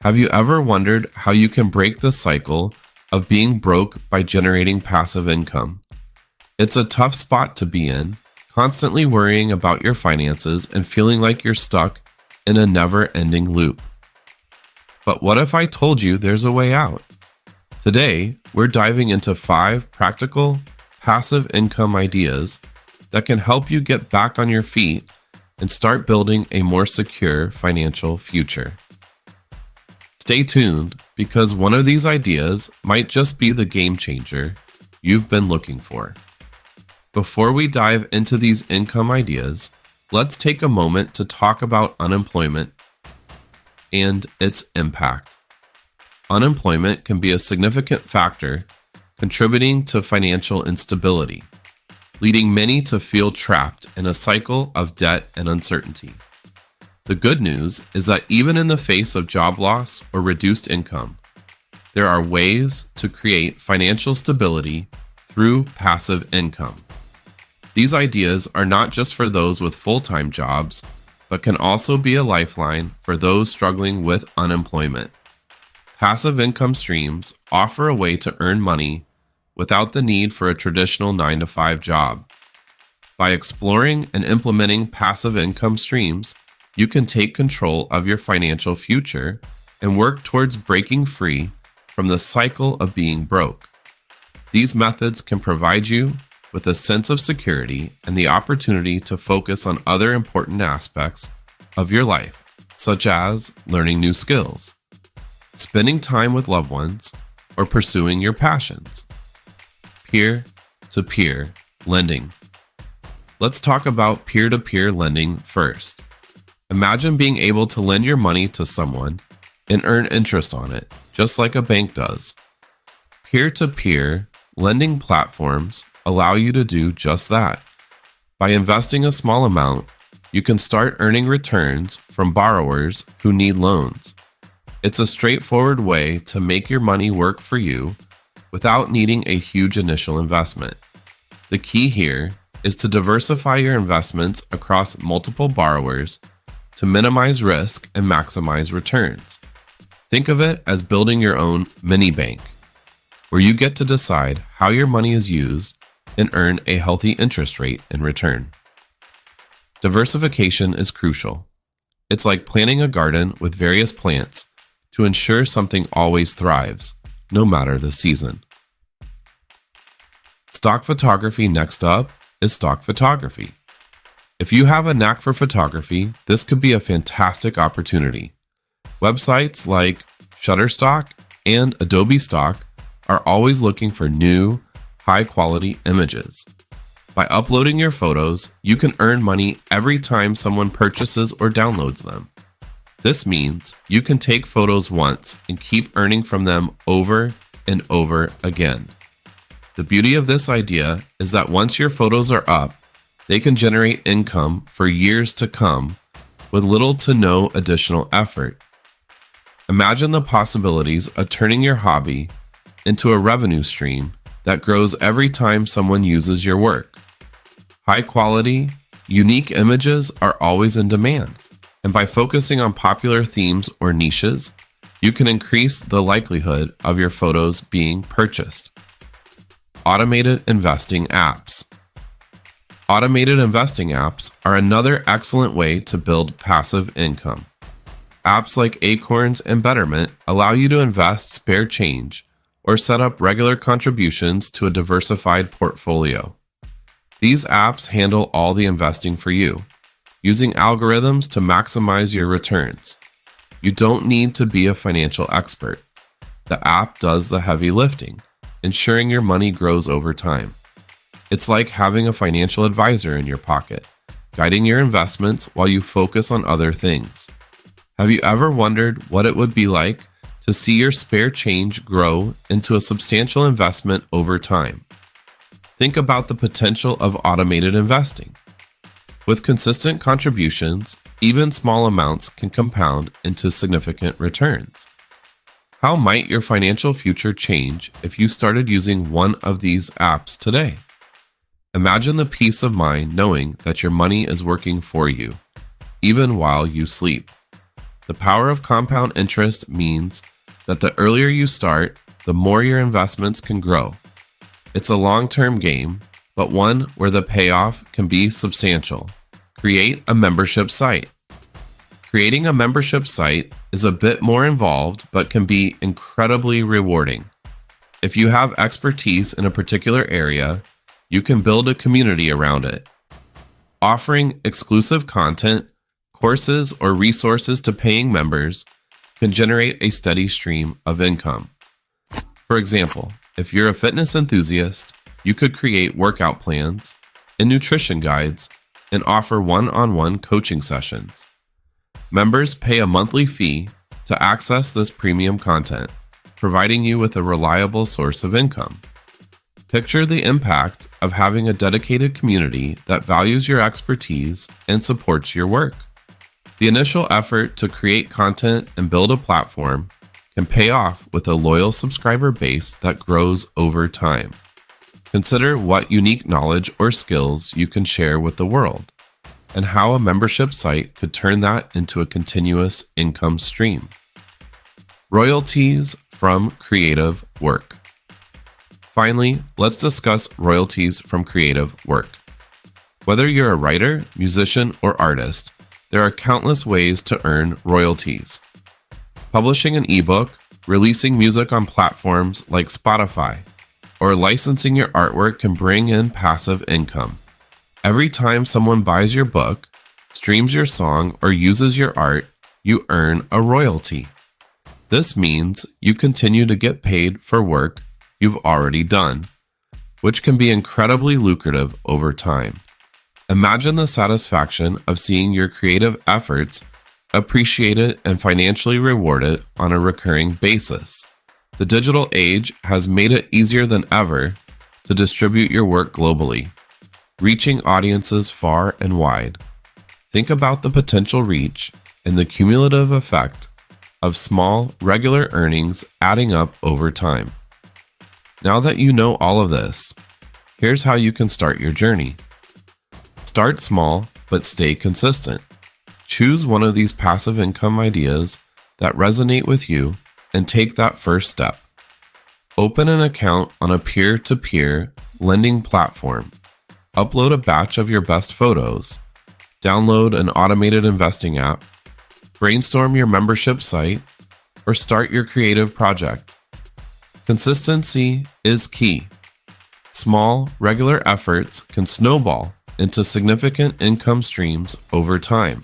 Have you ever wondered how you can break the cycle of being broke by generating passive income? It's a tough spot to be in, constantly worrying about your finances and feeling like you're stuck in a never-ending loop. But what if I told you there's a way out? Today, we're diving into 5 practical, passive income ideas that can help you get back on your feet and start building a more secure financial future. Stay tuned, because one of these ideas might just be the game changer you've been looking for. Before we dive into these income ideas, let's take a moment to talk about unemployment and its impact. Unemployment can be a significant factor contributing to financial instability, leading many to feel trapped in a cycle of debt and uncertainty. The good news is that even in the face of job loss or reduced income, there are ways to create financial stability through passive income. These ideas are not just for those with full-time jobs, but can also be a lifeline for those struggling with unemployment. Passive income streams offer a way to earn money without the need for a traditional 9-to-5 job. By exploring and implementing passive income streams, you can take control of your financial future and work towards breaking free from the cycle of being broke. These methods can provide you with a sense of security and the opportunity to focus on other important aspects of your life, such as learning new skills, spending time with loved ones, or pursuing your passions. Peer-to-peer lending. Let's talk about peer-to-peer lending first. Imagine being able to lend your money to someone and earn interest on it, just like a bank does. Peer-to-peer lending platforms allow you to do just that. By investing a small amount, you can start earning returns from borrowers who need loans. It's a straightforward way to make your money work for you without needing a huge initial investment. The key here is to diversify your investments across multiple borrowers to minimize risk and maximize returns. Think of it as building your own mini bank, where you get to decide how your money is used and earn a healthy interest rate in return. Diversification is crucial. It's like planting a garden with various plants to ensure something always thrives, no matter the season. Stock photography. Next up is stock photography. If you have a knack for photography, this could be a fantastic opportunity. Websites like Shutterstock and Adobe Stock are always looking for new, high-quality images. By uploading your photos, you can earn money every time someone purchases or downloads them. This means you can take photos once and keep earning from them over and over again. The beauty of this idea is that once your photos are up, they can generate income for years to come with little to no additional effort. Imagine the possibilities of turning your hobby into a revenue stream that grows every time someone uses your work. High quality, unique images are always in demand, and by focusing on popular themes or niches, you can increase the likelihood of your photos being purchased. Automated investing apps. Automated investing apps are another excellent way to build passive income. Apps like Acorns and Betterment allow you to invest spare change or set up regular contributions to a diversified portfolio. These apps handle all the investing for you, using algorithms to maximize your returns. You don't need to be a financial expert. The app does the heavy lifting, ensuring your money grows over time. It's like having a financial advisor in your pocket, guiding your investments while you focus on other things. Have you ever wondered what it would be like to see your spare change grow into a substantial investment over time? Think about the potential of automated investing. With consistent contributions, even small amounts can compound into significant returns. How might your financial future change if you started using one of these apps today? Imagine the peace of mind knowing that your money is working for you, even while you sleep. The power of compound interest means that the earlier you start, the more your investments can grow. It's a long-term game, but one where the payoff can be substantial. Create a membership site. Creating a membership site is a bit more involved, but can be incredibly rewarding. If you have expertise in a particular area, you can build a community around it. Offering exclusive content, courses, or resources to paying members can generate a steady stream of income. For example, if you're a fitness enthusiast, you could create workout plans and nutrition guides and offer one-on-one coaching sessions. Members pay a monthly fee to access this premium content, providing you with a reliable source of income. Picture the impact of having a dedicated community that values your expertise and supports your work. The initial effort to create content and build a platform can pay off with a loyal subscriber base that grows over time. Consider what unique knowledge or skills you can share with the world, and how a membership site could turn that into a continuous income stream. Royalties from creative work. Finally, let's discuss royalties from creative work. Whether you're a writer, musician, or artist, there are countless ways to earn royalties. Publishing an ebook, releasing music on platforms like Spotify, or licensing your artwork can bring in passive income. Every time someone buys your book, streams your song, or uses your art, you earn a royalty. This means you continue to get paid for work you've already done, which can be incredibly lucrative over time. Imagine the satisfaction of seeing your creative efforts appreciated and financially rewarded on a recurring basis. The digital age has made it easier than ever to distribute your work globally, reaching audiences far and wide. Think about the potential reach and the cumulative effect of small, regular earnings adding up over time. Now that you know all of this, here's how you can start your journey. Start small, but stay consistent. Choose one of these passive income ideas that resonate with you and take that first step. Open an account on a peer-to-peer lending platform. Upload a batch of your best photos. Download an automated investing app. Brainstorm your membership site, or start your creative project. Consistency is key. Small, regular efforts can snowball into significant income streams over time.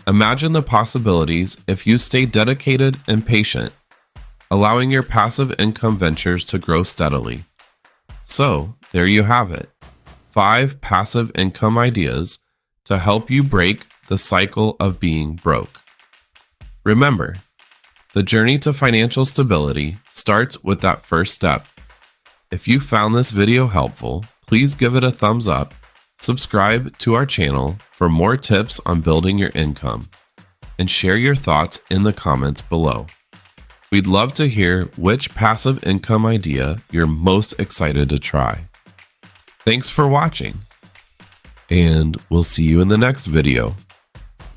Imagine the possibilities if you stay dedicated and patient, allowing your passive income ventures to grow steadily. So, there you have it. 5 passive income ideas to help you break the cycle of being broke. Remember, the journey to financial stability starts with that first step. If you found this video helpful, please give it a thumbs up, subscribe to our channel for more tips on building your income, and share your thoughts in the comments below. We'd love to hear which passive income idea you're most excited to try. Thanks for watching, and we'll see you in the next video.